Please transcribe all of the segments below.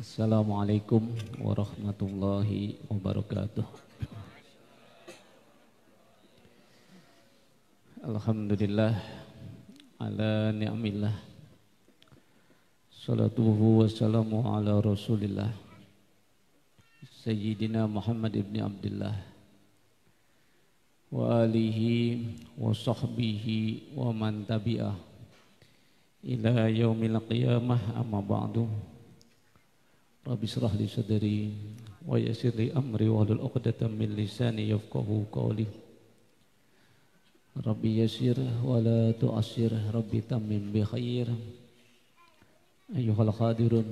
Assalamualaikum warahmatullahi wabarakatuh. Alhamdulillah ala ni'amillah. Salatuhu wassalamu ala rasulillah Sayyidina Muhammad ibn Abdullah wa alihi wa sahbihi wa man tabi'ah ila yaumil qiyamah, amma ba'du. Rabbi shrah li sadri wa yassir li amri wahlul 'uqdatam min lisani yafqahu qawli. Rabbi yassir wa la tu'assir, Rabbi tammim bi khair. Ayyuhal khadirun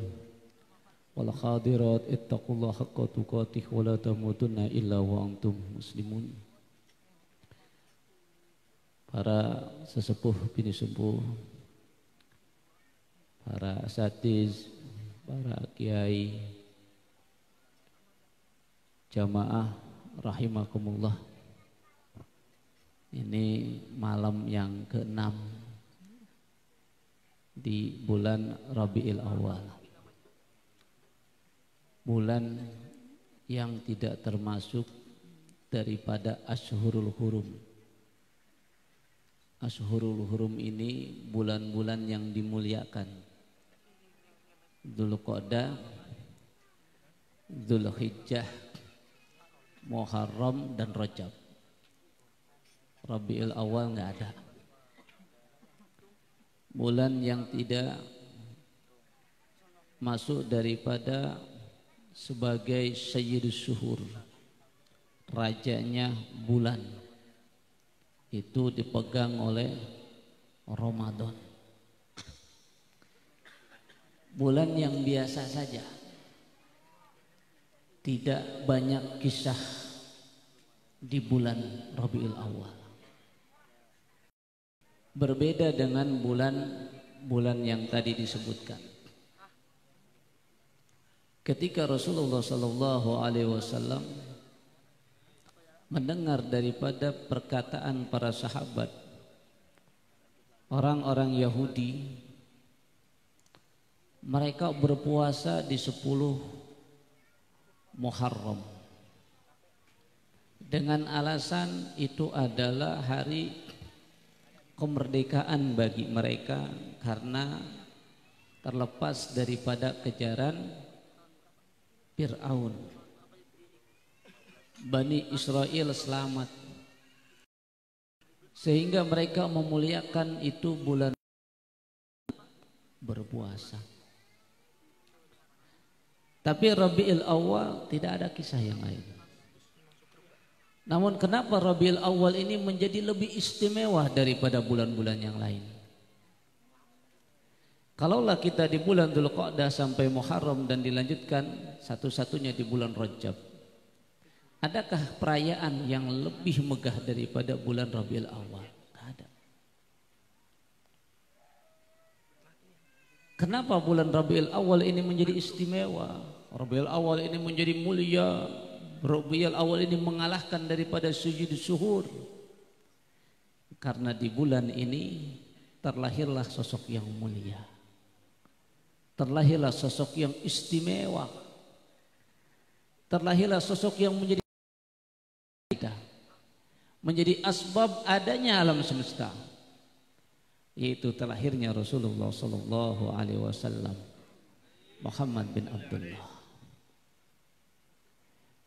wal khadirat ittaqullaha haqqa tuqatih wa la tamutunna illa wa antum muslimun. Para sesepuh bini sepuh, para asatiz, para kiai, jamaah rahimakumullah. Ini malam yang ke-6 di bulan Rabiul Awal, bulan yang tidak termasuk daripada Ashhurul Hurum. Ashhurul Hurum ini bulan-bulan yang dimuliakan: Dzulqa'dah, Dzulhijjah, Muharram dan Rajab. Rabiul Awal enggak ada. Bulan yang tidak masuk daripada sebagai Sayyidus Syuhur, rajanya bulan, itu dipegang oleh Ramadan. Bulan yang biasa saja, tidak banyak kisah di bulan Rabiul Awal. Berbeda dengan bulan-bulan yang tadi disebutkan. Ketika Rasulullah sallallahu alaihi wasallam mendengar daripada perkataan para sahabat, orang-orang Yahudi, mereka berpuasa di 10 Muharram dengan alasan itu adalah hari kemerdekaan bagi mereka karena terlepas daripada kejaran Fir'aun. Bani Israel selamat, sehingga mereka memuliakan itu bulan berpuasa. Tapi Rabiul Awal tidak ada kisah yang lain. Namun kenapa Rabiul Awal ini menjadi lebih istimewa daripada bulan-bulan yang lain? Kalaulah kita di bulan Dzulqa'dah sampai Muharram dan dilanjutkan satu-satunya di bulan Rajab, adakah perayaan yang lebih megah daripada bulan Rabiul Awal? Tidak ada. Kenapa bulan Rabiul Awal ini menjadi istimewa? Rabiul Awal ini menjadi mulia. Rabiul Awal ini mengalahkan daripada Sayyidus Syuhur. Karena di bulan ini terlahirlah sosok yang mulia, terlahirlah sosok yang istimewa, terlahirlah sosok yang menjadi asbab adanya alam semesta, yaitu terlahirnya Rasulullah sallallahu alaihi wasallam, Muhammad bin Abdullah.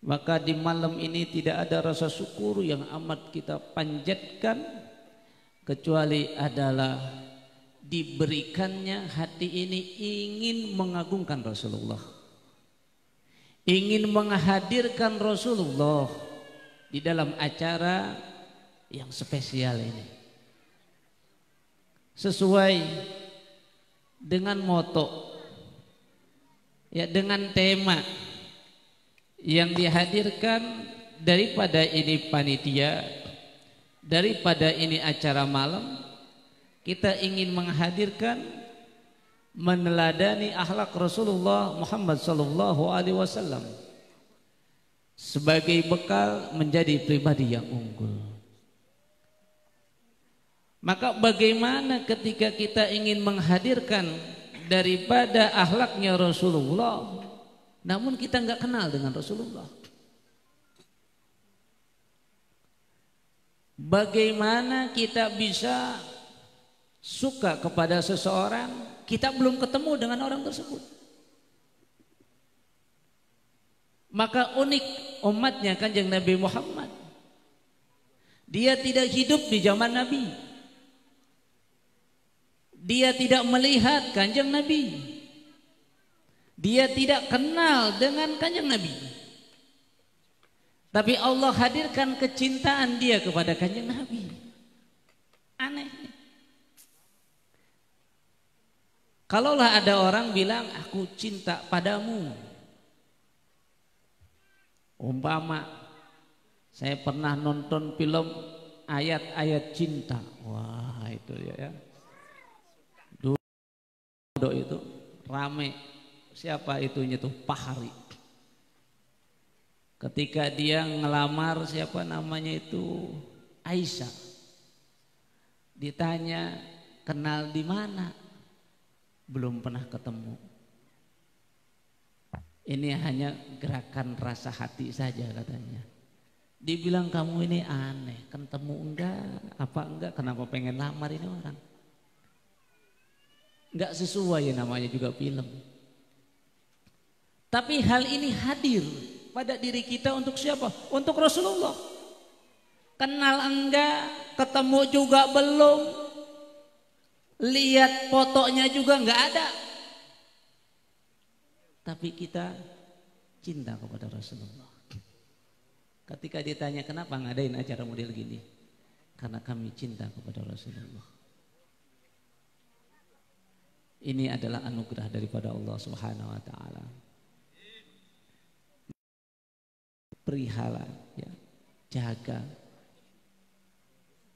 Maka di malam ini tidak ada rasa syukur yang amat kita panjatkan kecuali adalah diberikannya hati ini ingin mengagungkan Rasulullah, ingin menghadirkan Rasulullah di dalam acara yang spesial ini, sesuai dengan moto, ya, dengan tema yang dihadirkan daripada ini panitia, daripada ini acara malam. Kita ingin menghadirkan, meneladani akhlak Rasulullah Muhammad sallallahu alaihi wasallam sebagai bekal menjadi pribadi yang unggul. Maka bagaimana ketika kita ingin menghadirkan daripada akhlaknya Rasulullah, namun kita nggak kenal dengan Rasulullah. Bagaimana kita bisa suka kepada seseorang, kita belum ketemu dengan orang tersebut. Maka unik umatnya Kanjeng Nabi Muhammad. Dia tidak hidup di zaman Nabi. Dia tidak melihat Kanjeng Nabi. Dia tidak kenal dengan Kanjeng Nabi. Tapi Allah hadirkan kecintaan dia kepada Kanjeng Nabi. Aneh. Kalaulah ada orang bilang aku cinta padamu, umpama saya pernah nonton film ayat-ayat cinta, wah itu ya. Dulu itu rame, siapa itunya tuh Pahari. Ketika dia ngelamar siapa namanya itu Aisyah, ditanya kenal di mana, belum pernah ketemu. Ini hanya gerakan rasa hati saja katanya. Dibilang kamu ini aneh, ketemu enggak, apa enggak, kenapa pengen lamar ini orang? Enggak sesuai ya, namanya juga film. Tapi hal ini hadir pada diri kita untuk siapa? Untuk Rasulullah. Kenal enggak, ketemu juga belum, lihat fotonya juga enggak ada. Tapi kita cinta kepada Rasulullah. Ketika ditanya kenapa ngadain acara model gini, karena kami cinta kepada Rasulullah. Ini adalah anugerah daripada Allah Subhanahu wa taala. Perihal ya,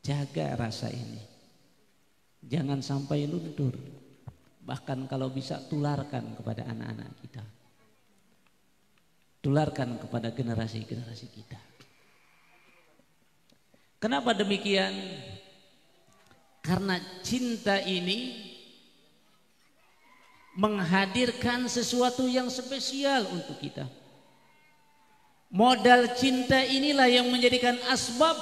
jaga rasa ini, jangan sampai luntur, bahkan kalau bisa tularkan kepada anak-anak kita, tularkan kepada generasi-generasi kita. Kenapa demikian? Karena cinta ini menghadirkan sesuatu yang spesial untuk kita. Modal cinta inilah yang menjadikan asbab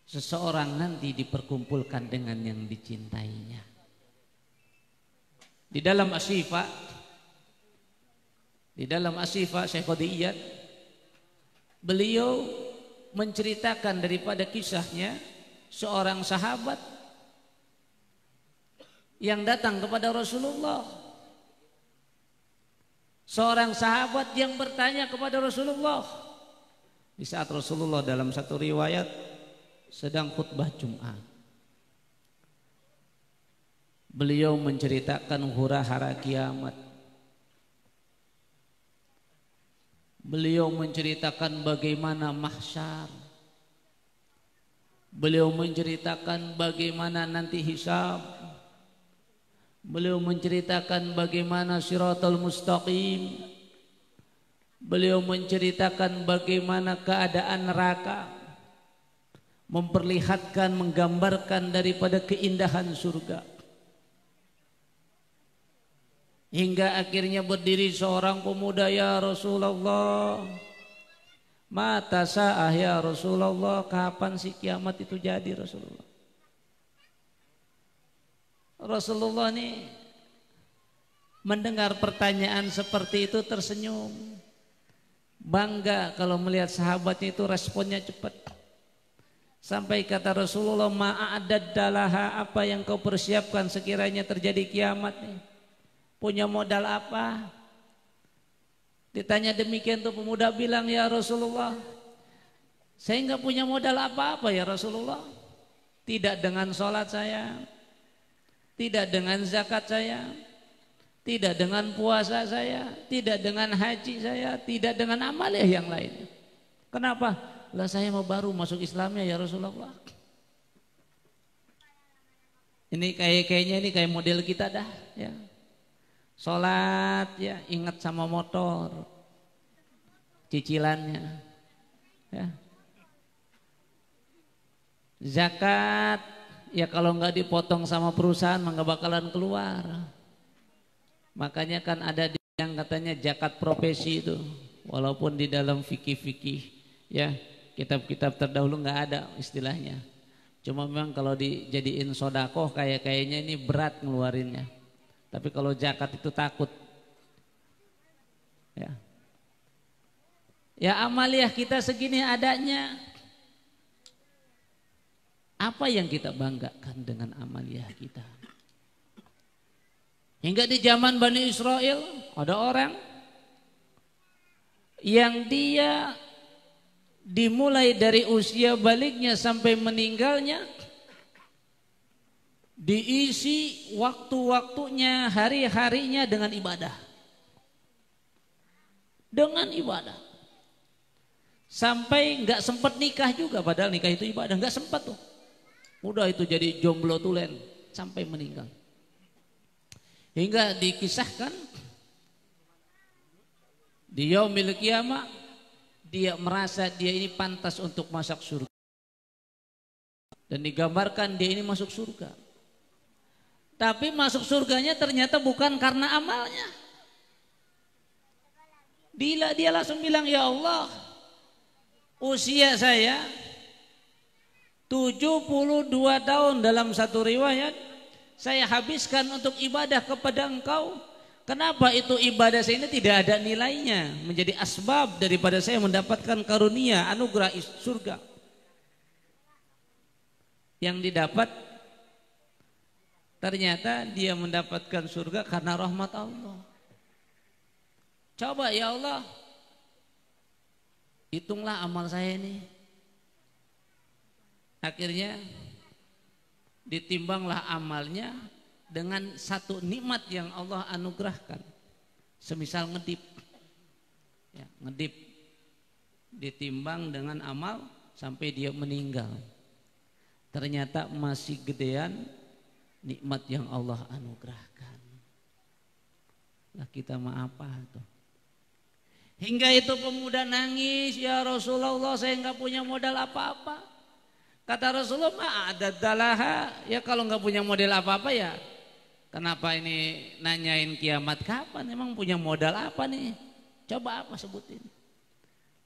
seseorang nanti diperkumpulkan dengan yang dicintainya. Di dalam Asyifa, Syekh Qadiyat, beliau menceritakan daripada kisahnya seorang sahabat yang datang kepada Rasulullah. Seorang sahabat yang bertanya kepada Rasulullah di saat Rasulullah dalam satu riwayat sedang khutbah Jumat. Beliau menceritakan hura-hara kiamat. Beliau menceritakan bagaimana mahsyar. Beliau menceritakan bagaimana nanti hisab. Beliau menceritakan bagaimana Shiratal Mustaqim. Beliau menceritakan bagaimana keadaan neraka, memperlihatkan, menggambarkan daripada keindahan surga. Hingga akhirnya berdiri seorang pemuda, ya Rasulullah, mata sa'ah ya Rasulullah, kapan sih kiamat itu jadi Rasulullah? Rasulullah ini mendengar pertanyaan seperti itu tersenyum, bangga kalau melihat sahabatnya itu responnya cepat. Sampai kata Rasulullah, ma'adaddalaha, apa yang kau persiapkan sekiranya terjadi kiamat nih? Punya modal apa? Ditanya demikian tuh pemuda bilang, ya Rasulullah, saya enggak punya modal apa-apa ya Rasulullah. Tidak dengan sholat saya, tidak dengan zakat saya, tidak dengan puasa saya, tidak dengan haji saya, tidak dengan amal yang lain. Kenapa? Lah saya mau baru masuk Islamnya ya Rasulullah. Ini kayaknya ini kayak model kita dah ya. Sholat ya ingat sama motor, cicilannya ya. Zakat ya kalau nggak dipotong sama perusahaan nggak bakalan keluar. Makanya kan ada di yang katanya zakat profesi itu, walaupun di dalam fikih-fikih ya kitab-kitab terdahulu nggak ada istilahnya. Cuma memang kalau dijadiin sodakoh kayaknya ini berat ngeluarinnya. Tapi kalau zakat itu takut. Ya. Ya amaliah kita segini adanya. Apa yang kita banggakan dengan amaliah kita? Hingga di zaman Bani Israel ada orang yang dia dimulai dari usia baliknya sampai meninggalnya diisi waktu-waktunya, hari-harinya dengan ibadah. Dengan ibadah. Sampai nggak sempat nikah juga, padahal nikah itu ibadah, nggak sempat tuh. Udah itu jadi jomblo tulen sampai meninggal. Hingga dikisahkan di yaumil qiyamah dia merasa dia ini pantas untuk masuk surga. Dan digambarkan dia ini masuk surga. Tapi masuk surganya ternyata bukan karena amalnya. Dia langsung bilang, ya Allah, usia saya 72 tahun dalam satu riwayat saya habiskan untuk ibadah kepada Engkau. Kenapa itu ibadah saya ini tidak ada nilainya, menjadi asbab daripada saya mendapatkan karunia anugerah surga. Yang didapat ternyata dia mendapatkan surga karena rahmat Allah. Coba ya Allah, hitunglah amal saya ini. Akhirnya ditimbanglah amalnya dengan satu nikmat yang Allah anugerahkan. Semisal ngedip. Ya, ngedip ditimbang dengan amal sampai dia meninggal. Ternyata masih gedean nikmat yang Allah anugerahkan. Lah kita mah apa tuh? Hingga itu pemuda nangis, ya Rasulullah saya enggak punya modal apa-apa. Kata Rasulullah, ada dalaha, ya kalau nggak punya model apa-apa ya, kenapa ini nanyain kiamat kapan? Emang punya modal apa nih? Coba apa sebutin?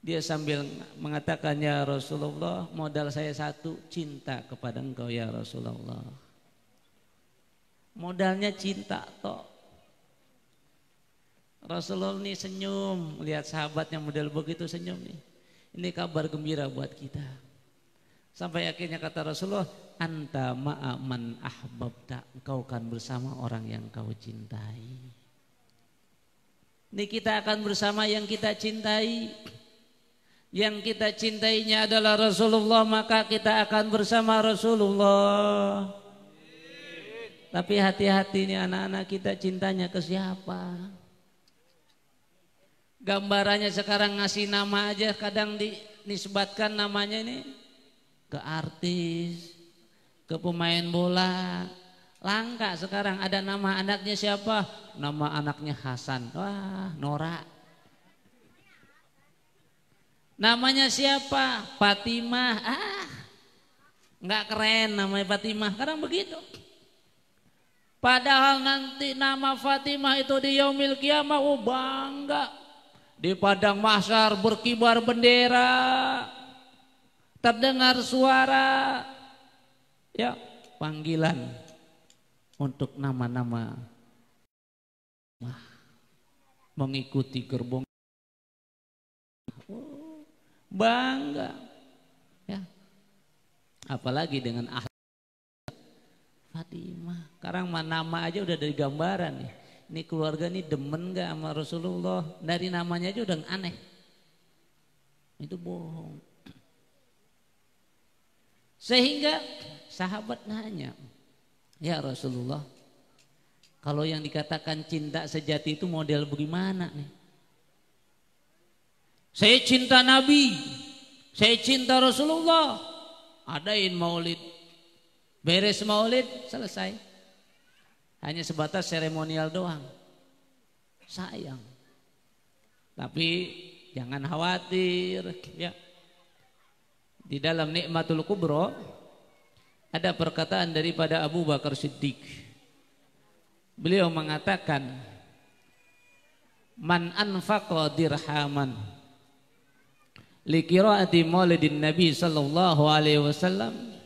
Dia sambil mengatakan, ya Rasulullah, modal saya satu, cinta kepada engkau ya Rasulullah. Modalnya cinta toh. Rasulullah ini senyum, lihat sahabatnya model begitu senyum nih. Ini kabar gembira buat kita. Sampai akhirnya kata Rasulullah, anta ma'aman ahbabta, engkau kan bersama orang yang kau cintai. Ini kita akan bersama yang kita cintai. Yang kita cintainya adalah Rasulullah, maka kita akan bersama Rasulullah. Tapi hati-hati nih anak-anak, kita cintanya ke siapa? Gambarannya sekarang ngasih nama aja kadang dinisbatkan namanya ini ke artis, ke pemain bola. Langka sekarang ada nama anaknya siapa? Nama anaknya Hasan. Wah, Nora. Namanya siapa? Fatimah. Nggak keren namanya Fatimah. Sekarang begitu. Padahal nanti nama Fatimah itu di yaumil qiyamah, bangga. Di padang mahsyar berkibar bendera. Terdengar suara ya panggilan untuk nama-nama mengikuti gerbong. Bangga ya. Apalagi dengan Fatimah. Sekarang nama aja udah dari gambaran nih. Ini keluarga nih demen gak sama Rasulullah? Dari namanya aja udah aneh. Itu bohong. Sehingga sahabat nanya, ya Rasulullah, kalau yang dikatakan cinta sejati itu model bagaimana nih? Saya cinta Nabi, saya cinta Rasulullah, adain maulid, beres maulid selesai, hanya sebatas seremonial doang. Sayang, tapi jangan khawatir ya. Di dalam Nikmatul Kubra ada perkataan daripada Abu Bakar Siddiq. Beliau mengatakan, man anfaqa dirhaman li qiraati maulidin nabi sallallahu alaihi wasallam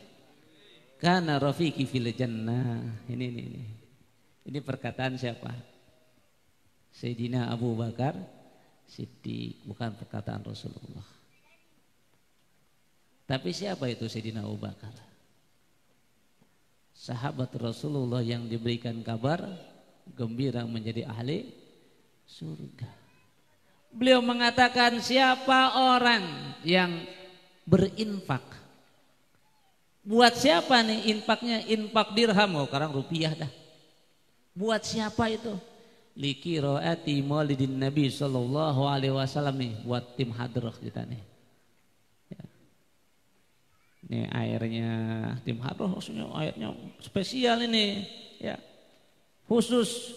kana rafiqi fil jannah. Ini perkataan siapa? Sayyidina Abu Bakar Siddiq, bukan perkataan Rasulullah. Tapi siapa itu Sayyidina Abu Bakar? Sahabat Rasulullah yang diberikan kabar gembira menjadi ahli surga. Beliau mengatakan, siapa orang yang berinfak? Buat siapa nih infaknya? Infak dirham, sekarang rupiah dah. Buat siapa itu? Liqiraati maulidin Nabi sallallahu alaihi wasallam nih, buat tim hadrah kita nih. Ya. Ini airnya tim hadrah, maksudnya airnya spesial ini, ya. Khusus,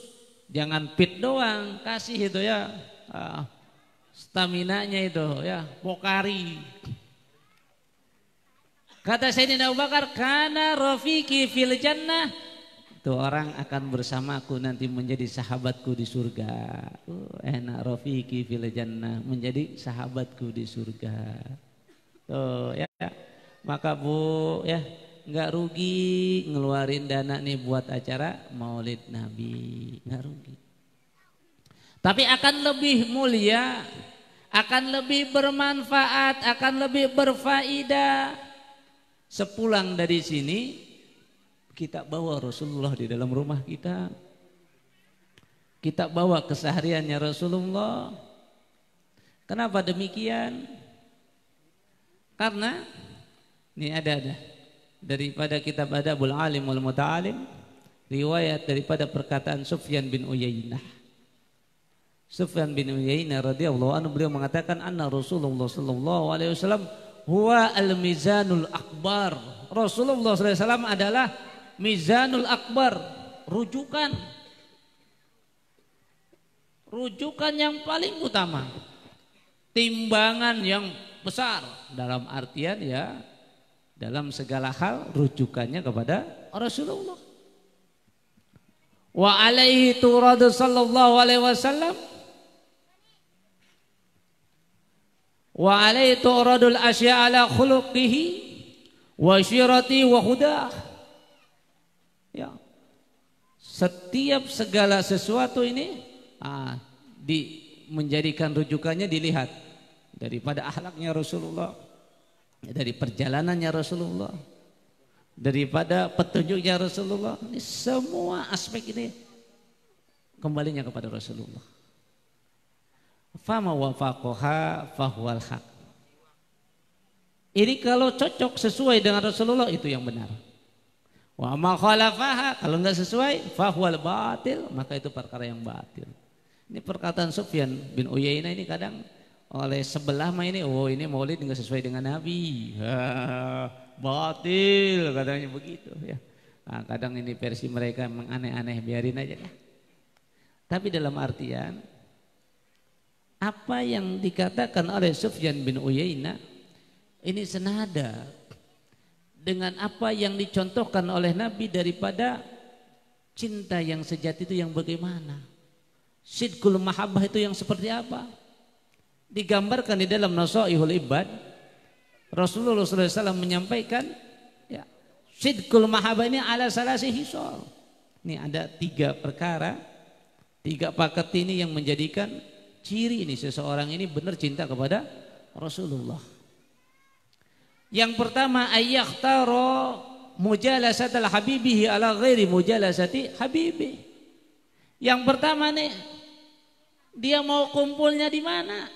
jangan pit doang, kasih itu ya. Staminanya itu ya, Pokari. Kata Sayyidina Abu Bakar, kana rafiqi fil jannah, itu orang akan bersamaku nanti menjadi sahabatku di surga. Enak, rafiqi fil jannah, menjadi sahabatku di surga. Tuh ya, maka Bu ya, nggak rugi ngeluarin dana nih buat acara Maulid Nabi, nggak rugi. Tapi akan lebih mulia, akan lebih bermanfaat, akan lebih berfaedah sepulang dari sini kita bawa Rasulullah di dalam rumah kita. Kita bawa kesehariannya Rasulullah. Kenapa demikian? Karena ini ada daripada kitab Adabul Alim wal Muta'alim, riwayat daripada perkataan Sufyan bin Uyainah. Sufyan bin Uyainah radhiyallahu anhu, beliau mengatakan anna Rasulullah sallallahu alaihi wasallam huwa al-mizanul akbar. Rasulullah sallallahu alaihi wasallam adalah mizanul akbar, rujukan yang paling utama, timbangan yang besar, dalam artian ya dalam segala hal rujukannya kepada Rasulullah. Wa alaihi turadu sallallahu alaihi wasallam, wa alaihi turadul asya ala khuluqihi wa syirati wa hudah. Ya. Setiap segala sesuatu ini menjadikan rujukannya dilihat daripada akhlaknya Rasulullah, dari perjalanannya Rasulullah, daripada petunjuknya Rasulullah. Ini semua aspek ini kembalinya kepada Rasulullah. Fama wafaqaha fahuwal haq. Ini kalau cocok sesuai dengan Rasulullah itu yang benar. Wa ma khalafaha, kalau enggak sesuai fahuwal batil, maka itu perkara yang batil. Ini perkataan Sufyan bin Uyainah ini kadang oleh sebelah mah ini, oh ini maulid enggak sesuai dengan Nabi. Batil katanya begitu ya. Nah, kadang ini versi mereka memang aneh-aneh, biarin aja lah. Tapi dalam artian apa yang dikatakan oleh Sufyan bin Uyainah ini senada dengan apa yang dicontohkan oleh Nabi daripada cinta yang sejati itu yang bagaimana, sidqul mahabbah itu yang seperti apa, digambarkan di dalam Nasaihul Ibad. Rasulullah SAW menyampaikan ya, sidqul mahabbah ini ala salasi hisol. Ini ada 3 perkara, 3 paket ini yang menjadikan ciri ini seseorang ini benar cinta kepada Rasulullah. Yang pertama, ayyakhtaro mujalasatal habibihi ala ghairi mujalasati habibi. Yang pertama nih, dia mau kumpulnya di mana?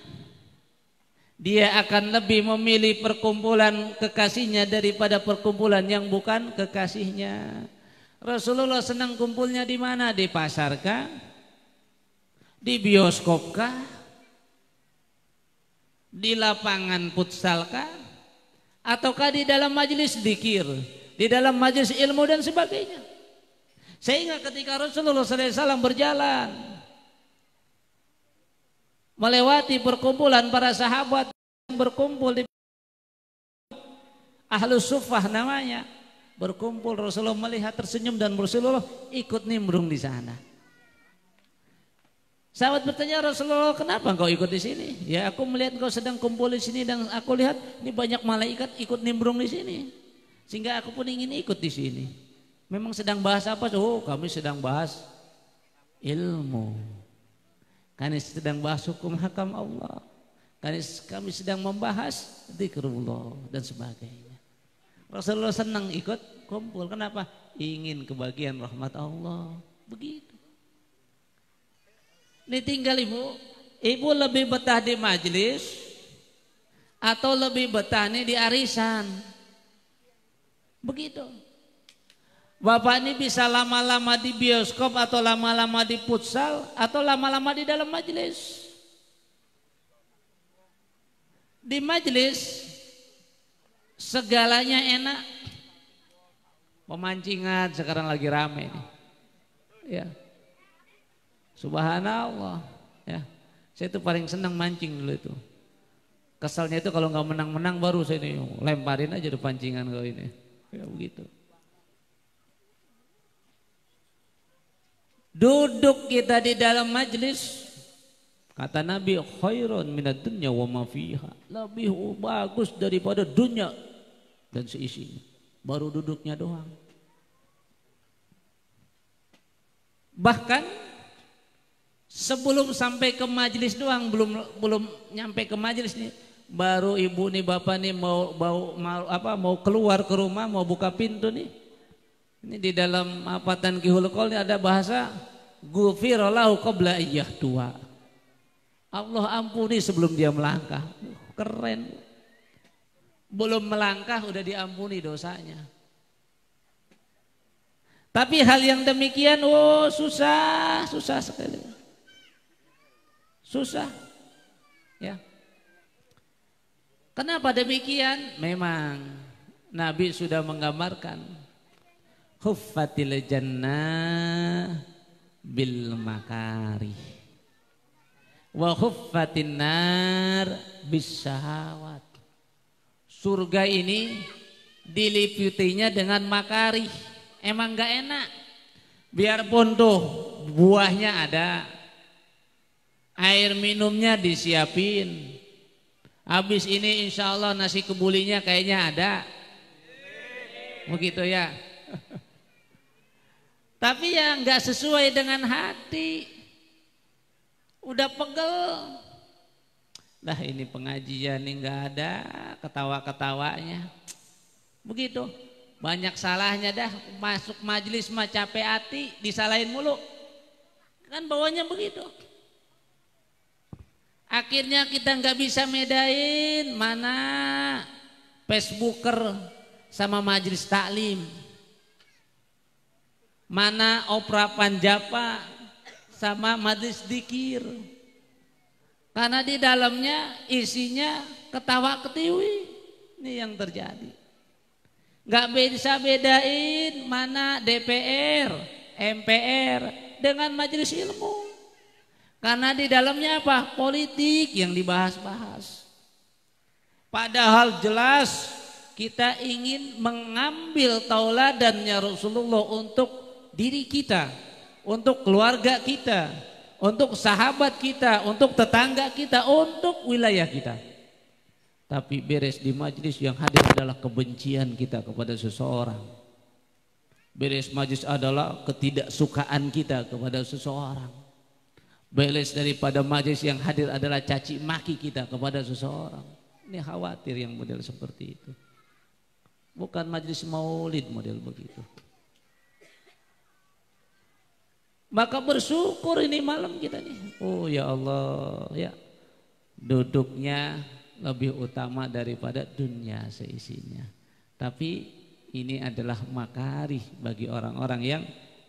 Dia akan lebih memilih perkumpulan kekasihnya daripada perkumpulan yang bukan kekasihnya. Rasulullah senang kumpulnya di mana? Di pasar kah? Di bioskop kah? Di lapangan futsal kah? Ataukah di dalam majelis dzikir, di dalam majelis ilmu dan sebagainya. Sehingga ketika Rasulullah SAW berjalan melewati perkumpulan para sahabat yang berkumpul di Ahlus Suffah namanya, berkumpul, Rasulullah melihat tersenyum dan Rasulullah ikut nimbrung di sana. Sahabat bertanya, Rasulullah, kenapa engkau ikut di sini? Ya, aku melihat engkau sedang kumpul di sini dan aku lihat ini banyak malaikat ikut nimbrung di sini. Sehingga aku pun ingin ikut di sini. Memang sedang bahas apa? Oh, kami sedang bahas ilmu. Kami sedang bahas hukum hakam Allah. Kami sedang membahas dzikrullah dan sebagainya. Rasulullah senang ikut kumpul. Kenapa? Ingin kebagian rahmat Allah. Begitu. Ini tinggal ibu lebih betah di majelis atau lebih betah nih di arisan. Begitu. Bapak ini bisa lama-lama di bioskop atau lama-lama di futsal atau lama-lama di dalam majelis. Di majelis segalanya enak. Pemancingan sekarang lagi rame nih. Ya. Subhanallah, ya. Saya itu paling senang mancing dulu itu. Kesalnya itu kalau nggak menang-menang baru saya ini lemparin aja di pancingan kau ini. Ya begitu. Duduk kita di dalam majelis, kata Nabi, khairun minad dunya wa ma fiha. Lebih bagus daripada dunia dan seisinya. Baru duduknya doang. Bahkan sebelum sampai ke majelis doang, belum nyampe ke majelis nih, baru ibu nih bapak nih mau keluar ke rumah, mau buka pintu nih. Ini di dalam Tan Qihul Qaul ada bahasa ghufirallahu qabla iyyahdua. Allah ampuni sebelum dia melangkah. Keren. Belum melangkah udah diampuni dosanya. Tapi hal yang demikian susah sekali. Susah, ya. Kenapa demikian? Memang Nabi sudah menggambarkan huffatil jannah bil makari wa huffatin nar bis syahawat. Surga ini diliputinya dengan makari. Emang gak enak. Biarpun tuh buahnya ada, air minumnya disiapin. Habis ini insya Allah nasi kebulinya kayaknya ada. Begitu ya. Tapi ya nggak sesuai dengan hati. Udah pegel. Lah ini pengajian nih nggak ada ketawa-ketawanya. Begitu. Banyak salahnya dah. Masuk majelis mah capek hati, disalahin mulu. Kan bawanya begitu. Akhirnya kita nggak bisa bedain mana Facebooker sama majelis taklim, mana opera panjapa sama majelis dzikir, karena di dalamnya isinya ketawa ketiwi. Ini yang terjadi. Nggak bisa bedain mana DPR, MPR dengan majelis ilmu. Karena di dalamnya apa? Politik yang dibahas-bahas. Padahal jelas kita ingin mengambil tauladannya Rasulullah untuk diri kita, untuk keluarga kita, untuk sahabat kita, untuk tetangga kita, untuk wilayah kita. Tapi beres di majelis yang hadir adalah kebencian kita kepada seseorang. Beres majelis adalah ketidaksukaan kita kepada seseorang. Beres daripada majelis yang hadir adalah caci maki kita kepada seseorang. Ini khawatir yang model seperti itu. Bukan majelis maulid model begitu. Maka bersyukur ini malam kita nih. Oh ya Allah ya. Duduknya lebih utama daripada dunia seisinya. Tapi ini adalah makarih bagi orang-orang yang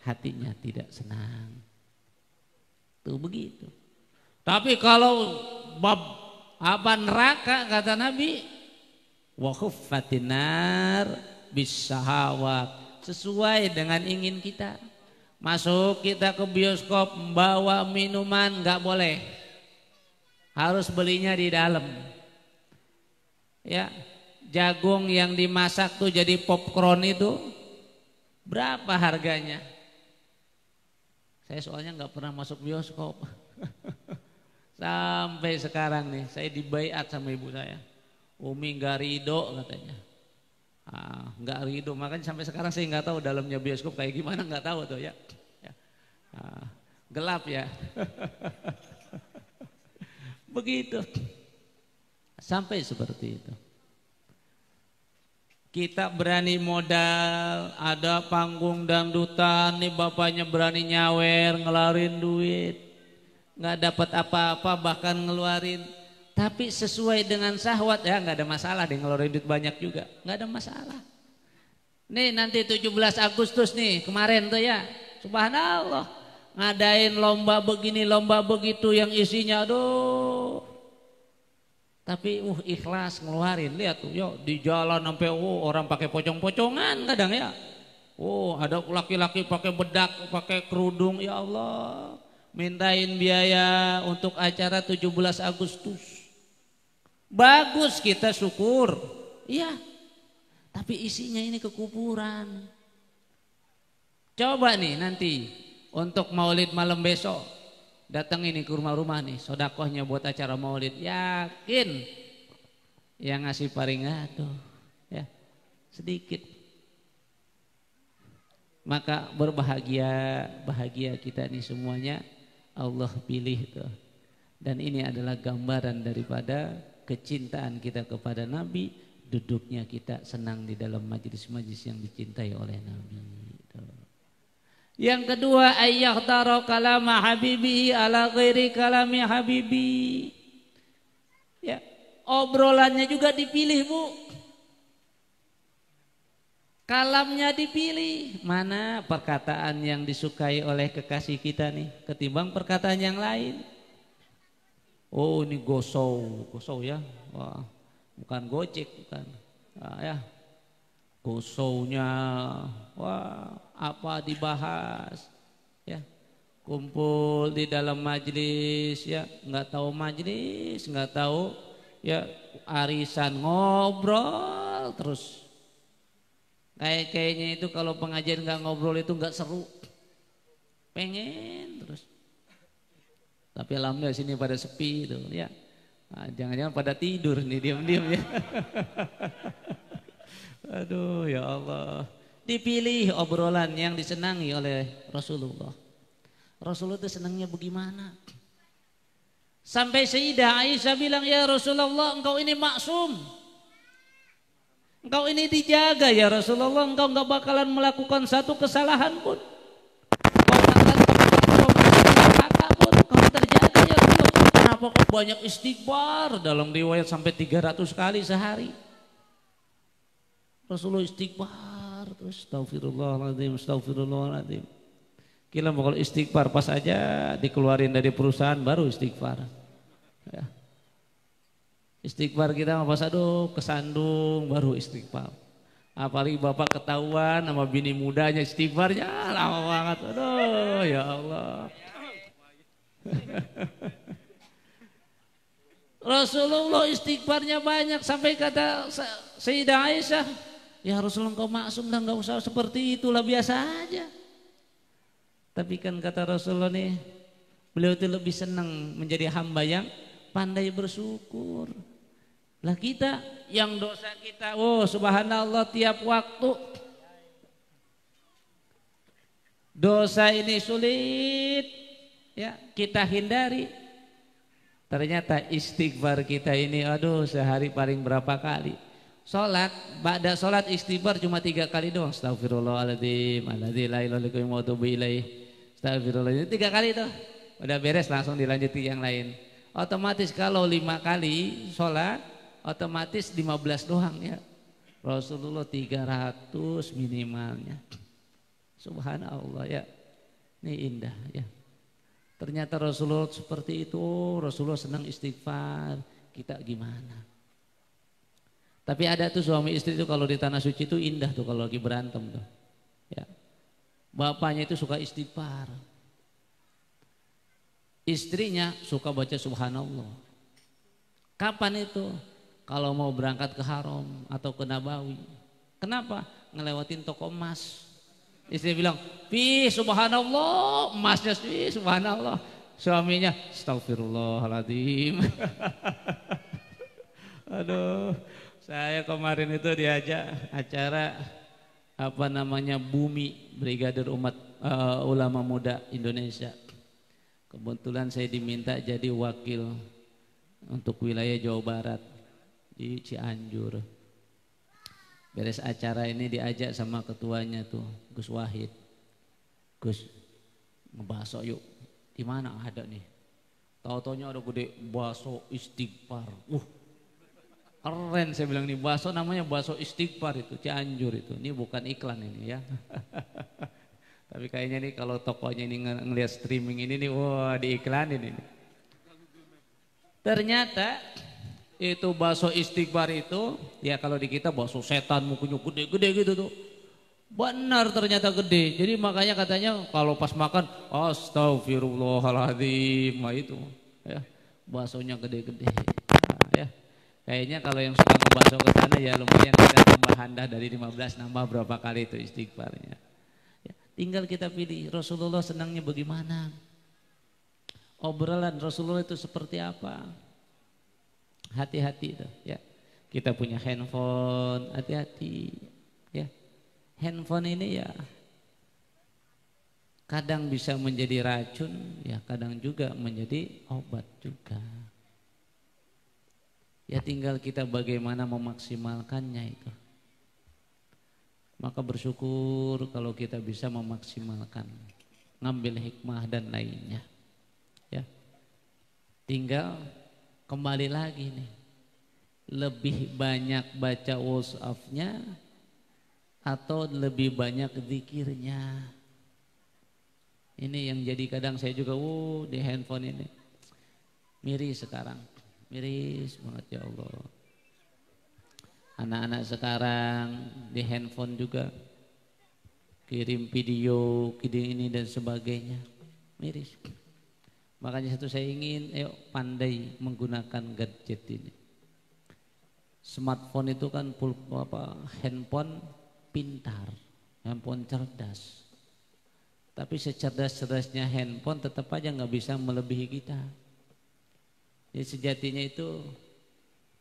hatinya tidak senang. Tuh begitu. Tapi kalau bab apa neraka kata Nabi, wa khuffatin nar bis syahawat, sesuai dengan ingin kita. Masuk kita ke bioskop membawa minuman nggak boleh, harus belinya di dalam. Ya, jagung yang dimasak tuh jadi popcorn itu berapa harganya? Saya soalnya nggak pernah masuk bioskop. Sampai sekarang nih saya dibaiat sama ibu saya. Umi nggak ridho katanya. Nggak ridho, makanya sampai sekarang saya nggak tahu dalamnya bioskop kayak gimana, nggak tahu tuh ya. Gelap ya. Begitu. Sampai seperti itu. Kita berani modal, ada panggung dangdutan, nih bapaknya berani nyawer, ngelarin duit. Nggak dapat apa-apa, bahkan ngeluarin. Tapi sesuai dengan syahwat, ya nggak ada masalah deh, ngeluarin duit banyak juga. Nggak ada masalah. Nih nanti 17 Agustus nih, kemarin tuh ya, subhanallah. Ngadain lomba begini, lomba begitu yang isinya aduh. Tapi ikhlas ngeluarin, lihat tuh ya di jalan sampai orang pakai pocong-pocongan kadang ya. Ada laki-laki pakai bedak, pakai kerudung, ya Allah. Mintain biaya untuk acara 17 Agustus. Bagus, kita syukur. Iya. Tapi isinya ini kekuburan. Coba nih nanti untuk Maulid malam besok datang ini ke rumah-rumah nih, sodakohnya buat acara Maulid. Yakin yang ngasih paringado ya sedikit. Maka bahagia kita nih semuanya Allah pilih tuh. Dan ini adalah gambaran daripada kecintaan kita kepada Nabi, duduknya kita senang di dalam majlis-majlis yang dicintai oleh Nabi. Yang kedua, ayyakhtara kalama habibi ala ghairi kalami habibi. Ya, obrolannya juga dipilih, Bu. Kalamnya dipilih. Mana perkataan yang disukai oleh kekasih kita nih ketimbang perkataan yang lain. Ini gosou ya. Wah, bukan gocek, bukan. Ya. Gosounya, wah, apa dibahas? Ya. Kumpul di dalam majlis ya, nggak tahu majlis, nggak tahu ya, arisan ngobrol terus. Kayaknya itu kalau pengajian nggak ngobrol itu nggak seru. Pengen terus. Tapi alhamdulillah sini pada sepi itu ya. Jangan-jangan pada tidur nih diam-diam ya. Aduh ya Allah. Dipilih obrolan yang disenangi oleh Rasulullah. Rasulullah itu senangnya bagaimana? Sampai Sayyidah Aisyah bilang, ya Rasulullah engkau ini maksum. Engkau ini dijaga ya Rasulullah. Engkau enggak bakalan melakukan satu kesalahan pun. Kau terjaga ya Rasulullah. Kenapa kau banyak istighfar? Dalam riwayat sampai 300 kali sehari. Rasulullah istighfar terus astagfirullahaladzim, astagfirullahaladzim. Kira kalau istighfar pas aja dikeluarin dari perusahaan baru istighfar. Ya. Istighfar kita pas aduh kesandung baru istighfar. Apalagi bapak ketahuan sama bini mudanya istighfarnya lama banget. Aduh ya Allah. Rasulullah istighfarnya banyak sampai kata Sayyidah Aisyah, ya Rasulullah engkau maksum dan enggak usah seperti itulah, biasa aja. Tapi kan kata Rasulullah nih, beliau itu lebih senang menjadi hamba yang pandai bersyukur. Lah kita yang dosa kita, subhanallah tiap waktu. Dosa ini sulit ya kita hindari. Ternyata istighfar kita ini aduh sehari paling berapa kali. Salat, ba'da salat istighfar cuma 3 kali doang. Astagfirullahaladzim, alladzi la ilaha illa huwa atubu ilaih. Astagfirullahaladzim 3 kali tuh. Udah beres langsung dilanjuti yang lain. Otomatis kalau 5 kali salat otomatis 15 doang ya. Rasulullah 300 minimalnya. Subhanallah ya. Ini indah ya. Ternyata Rasulullah seperti itu, Rasulullah senang istighfar. Kita gimana? Tapi ada tuh suami istri itu kalau di tanah suci itu indah tuh kalau lagi berantem tuh. Ya. Bapaknya itu suka istighfar. Istrinya suka baca subhanallah. Kapan itu? Kalau mau berangkat ke Haram atau ke Nabawi. Kenapa? Ngelewatin toko emas. Istri bilang, "Pi subhanallah," emasnya sih subhanallah. Suaminya, astagfirullahaladzim. Aduh, saya kemarin itu diajak acara apa namanya Bumi Brigadir Umat Ulama Muda Indonesia. Kebetulan saya diminta jadi wakil untuk wilayah Jawa Barat di Cianjur. Beres acara ini diajak sama ketuanya tuh Gus Wahid. Gus, ngebahas yuk. Di mana ada nih? Tahu-taunya ada gede bakso istighfar. Keren, saya bilang nih bakso namanya bakso istighfar itu Cianjur itu. Ini bukan iklan ini ya. Tapi kayaknya nih kalau tokonya ini ngelihat streaming ini nih, wah diiklanin ini. Ternyata itu bakso istighfar itu ya kalau di kita bakso setan mukanya gede-gede gitu tuh. Benar ternyata gede. Jadi makanya katanya kalau pas makan astagfirullahaladzim itu ya baksonya gede-gede. Nah, ya. Kayaknya kalau yang suka ngebakso ke sana ya lumayan kita tambah handah dari 15 nambah berapa kali itu istighfarnya. Ya, tinggal kita pilih Rasulullah senangnya bagaimana. Obrolan Rasulullah itu seperti apa. Hati-hati itu ya. Kita punya handphone, hati-hati ya. Handphone ini ya kadang bisa menjadi racun ya, kadang juga menjadi obat juga. Ya tinggal kita bagaimana memaksimalkannya itu. Maka bersyukur kalau kita bisa memaksimalkan, ngambil hikmah dan lainnya. Ya. Tinggal kembali lagi nih. Lebih banyak baca WhatsApp-nya atau lebih banyak zikirnya. Ini yang jadi kadang saya juga di handphone ini miris sekarang. Miris banget ya Allah. Anak-anak sekarang di handphone juga kirim video, kirim ini dan sebagainya. Miris. Makanya satu saya ingin ayo pandai menggunakan gadget ini. Smartphone itu kan handphone pintar, handphone cerdas. Tapi secerdas-cerdasnya handphone tetap aja nggak bisa melebihi kita. Jadi sejatinya itu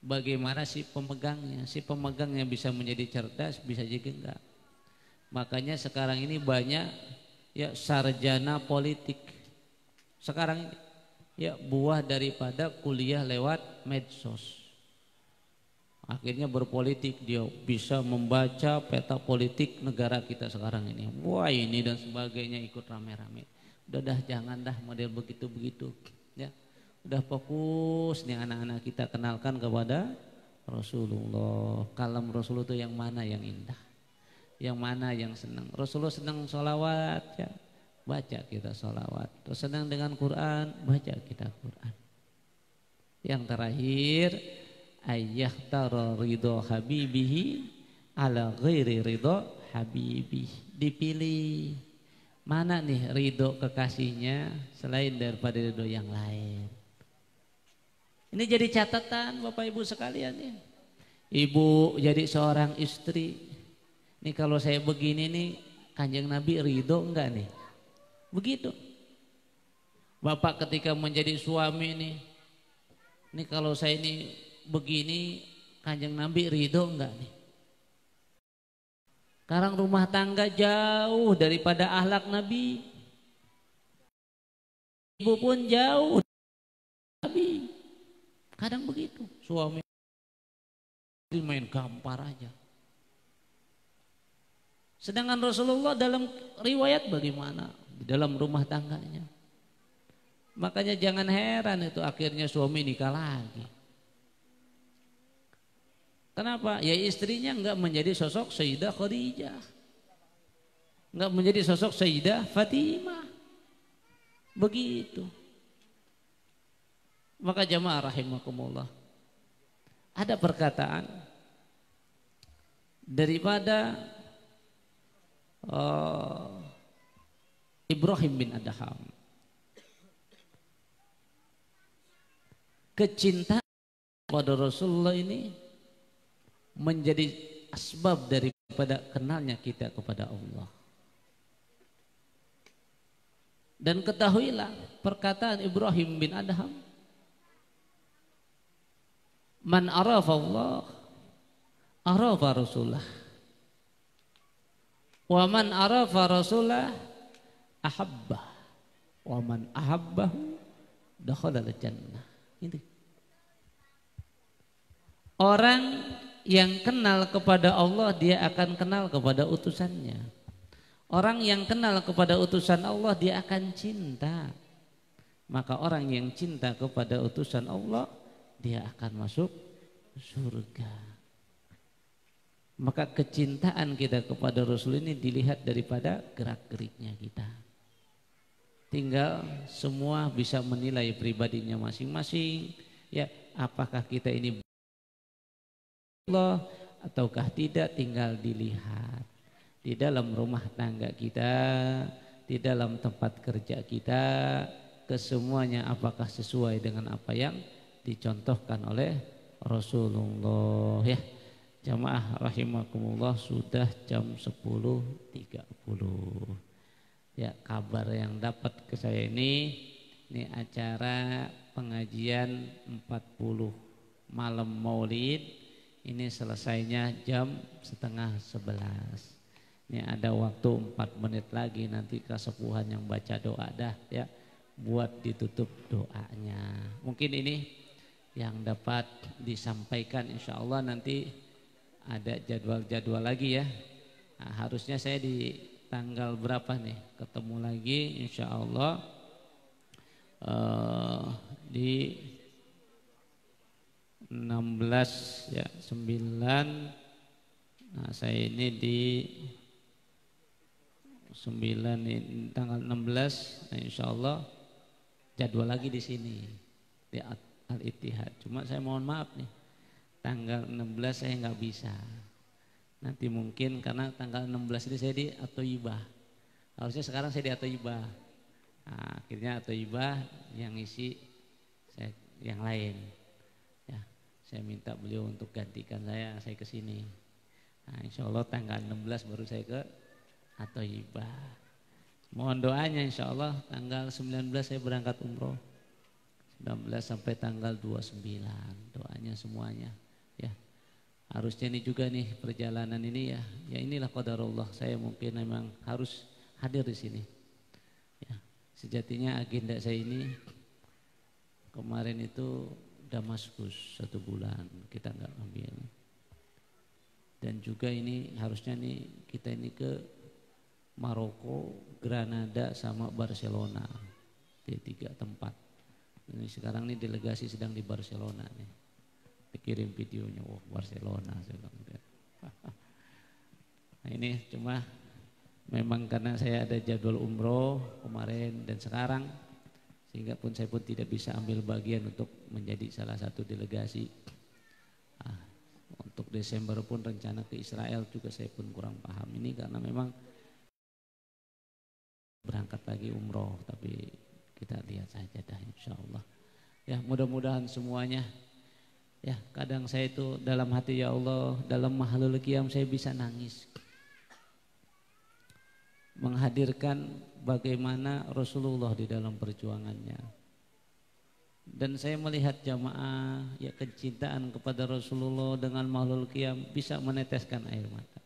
bagaimana si pemegangnya bisa menjadi cerdas, bisa juga enggak. Makanya sekarang ini banyak ya sarjana politik. Sekarang ini ya buah daripada kuliah lewat medsos. Akhirnya berpolitik, dia bisa membaca peta politik negara kita sekarang ini. Wah ini dan sebagainya ikut rame-rame. Udah jangan dah model begitu-begitu ya. Udah fokus nih anak-anak kita kenalkan kepada Rasulullah. Kalam Rasulullah itu yang mana yang indah, yang mana yang senang. Rasulullah senang sholawat ya, baca kita sholawat. Terus senang dengan Quran, baca kita Quran. Yang terakhir ayyahtara ridho habibihi ala ghairi ridho habibih. Dipilih mana nih ridho kekasihnya selain daripada ridho yang lain. Ini jadi catatan Bapak Ibu sekalian ya. Ibu jadi seorang istri. Nih kalau saya begini nih Kanjeng Nabi ridho enggak nih? Begitu. Bapak ketika menjadi suami nih kalau saya ini begini Kanjeng Nabi ridho enggak nih? Sekarang rumah tangga jauh daripada akhlak Nabi. Ibu pun jauh Nabi. Kadang begitu, suami main gampar aja. Sedangkan Rasulullah dalam riwayat bagaimana? Di dalam rumah tangganya. Makanya jangan heran itu akhirnya suami nikah lagi. Kenapa? Ya istrinya enggak menjadi sosok Sayyidah Khadijah. Enggak menjadi sosok Sayyidah Fatimah. Begitu. Maka jamaah rahimakumullah. Ada perkataan daripada Ibrahim bin Adham. Kecintaan pada Rasulullah ini menjadi asbab daripada kenalnya kita kepada Allah. Dan ketahuilah perkataan Ibrahim bin Adham, man arafa Allah arafa Rasulah, wa man arafa Rasulah ahabbah, wa man ahabbahu dakhala al-jannah. Ini orang yang kenal kepada Allah, dia akan kenal kepada utusannya. Orang yang kenal kepada utusan Allah, dia akan cinta. Maka orang yang cinta kepada utusan Allah, dia akan masuk surga. Maka kecintaan kita kepada Rasul ini dilihat daripada gerak-geriknya kita. Tinggal semua bisa menilai pribadinya masing-masing. Ya, apakah kita ini Allah ataukah tidak, tinggal dilihat. Di dalam rumah tangga kita, di dalam tempat kerja kita, kesemuanya apakah sesuai dengan apa yang dicontohkan oleh Rasulullah. Ya, jamaah rahimakumullah, sudah jam 10.30. Ya, kabar yang dapat ke saya ini acara pengajian 40 malam Maulid, ini selesainya jam setengah 11. Ini ada waktu 4 menit lagi, nanti kesepuhan yang baca doa dah ya, buat ditutup doanya. Mungkin ini yang dapat disampaikan, insya Allah nanti ada jadwal-jadwal lagi ya. Nah, harusnya saya di tanggal berapa nih ketemu lagi, insya Allah di 16 ya 9. Nah, saya ini di 9 ini, tanggal 16. Nah, insya Allah jadwal lagi di sini di Al-Ittihad. Cuma saya mohon maaf nih, tanggal 16 saya nggak bisa. Nanti mungkin karena tanggal 16 ini saya di Atoibah. Harusnya sekarang saya di Atoibah. Nah, akhirnya Atoibah yang isi saya yang lain. Ya, saya minta beliau untuk gantikan saya ke sini. Nah, insya Allah tanggal 16 baru saya ke Atoibah. Mohon doanya, insya Allah tanggal 19 saya berangkat umroh. 19 sampai tanggal 29. Doanya semuanya. Ya, harusnya ini juga nih perjalanan ini ya inilah qadarullah, saya mungkin memang harus hadir di sini. Ya, sejatinya agenda saya ini kemarin itu Damaskus 1 bulan kita nggak ambil. Dan juga ini harusnya nih kita ini ke Maroko, Granada sama Barcelona, di 3 tempat. Ini sekarang nih delegasi sedang di Barcelona nih. Dikirim videonya, wah Barcelona. Nah, ini cuma memang karena saya ada jadwal umroh kemarin dan sekarang, sehingga pun saya pun tidak bisa ambil bagian untuk menjadi salah satu delegasi. Untuk Desember pun rencana ke Israel juga saya pun kurang paham ini karena memang berangkat lagi umroh, tapi kita lihat saja dah insya Allah. Ya, mudah-mudahan semuanya. Ya, kadang saya itu dalam hati, ya Allah, dalam mahlul qiyam saya bisa nangis. Menghadirkan bagaimana Rasulullah di dalam perjuangannya. Dan saya melihat jamaah ya kecintaan kepada Rasulullah dengan mahlul qiyam bisa meneteskan air mata.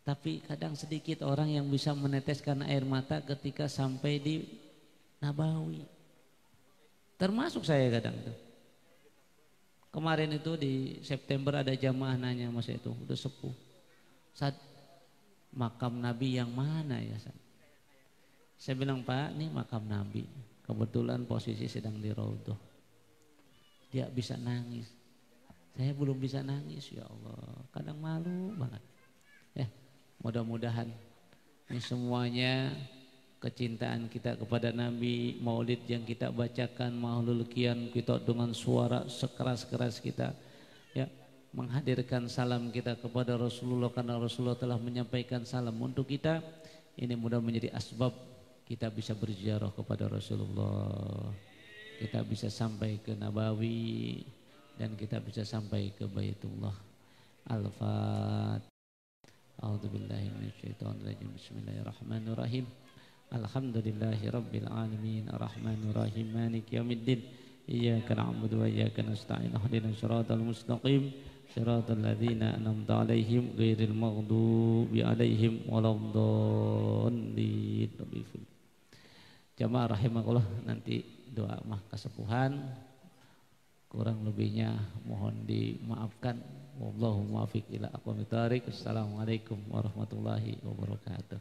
Tapi kadang sedikit orang yang bisa meneteskan air mata ketika sampai di Nabawi. Termasuk saya kadang tuh. Kemarin itu di September ada jamaah nanya sama saya itu, udah sepuh. Saat makam Nabi yang mana ya? Saya bilang, Pak, ini makam Nabi. Kebetulan posisi sedang di Raudhah. Dia bisa nangis. Saya belum bisa nangis, ya Allah. Kadang malu banget. Ya, mudah-mudahan ini semuanya kecintaan kita kepada Nabi, maulid yang kita bacakan, mahlul qiyam kita dengan suara sekeras-keras kita, ya, menghadirkan salam kita kepada Rasulullah karena Rasulullah telah menyampaikan salam untuk kita. Ini mudah menjadi asbab kita bisa berziarah kepada Rasulullah, kita bisa sampai ke Nabawi, dan kita bisa sampai ke Baitullah. Al-Fatihah. A'udzubillahi minasyaitonirrajim. Bismillahirrahmanirrahim. Alhamdulillahi rabbil alamin arrahmanir rahim maliki yaumiddin iyyaka na'budu wa iyyaka nasta'in ihdinas siratal mustaqim siratal ladzina an'amta 'alaihim ghairil maghdubi 'alaihim waladdallin. Jamaah rahimakumullah, nanti doa mah kesepuhan, kurang lebihnya mohon dimaafkan. Wallahu muwaffiq ila aqwamit thoriq. Assalamualaikum warahmatullahi wabarakatuh.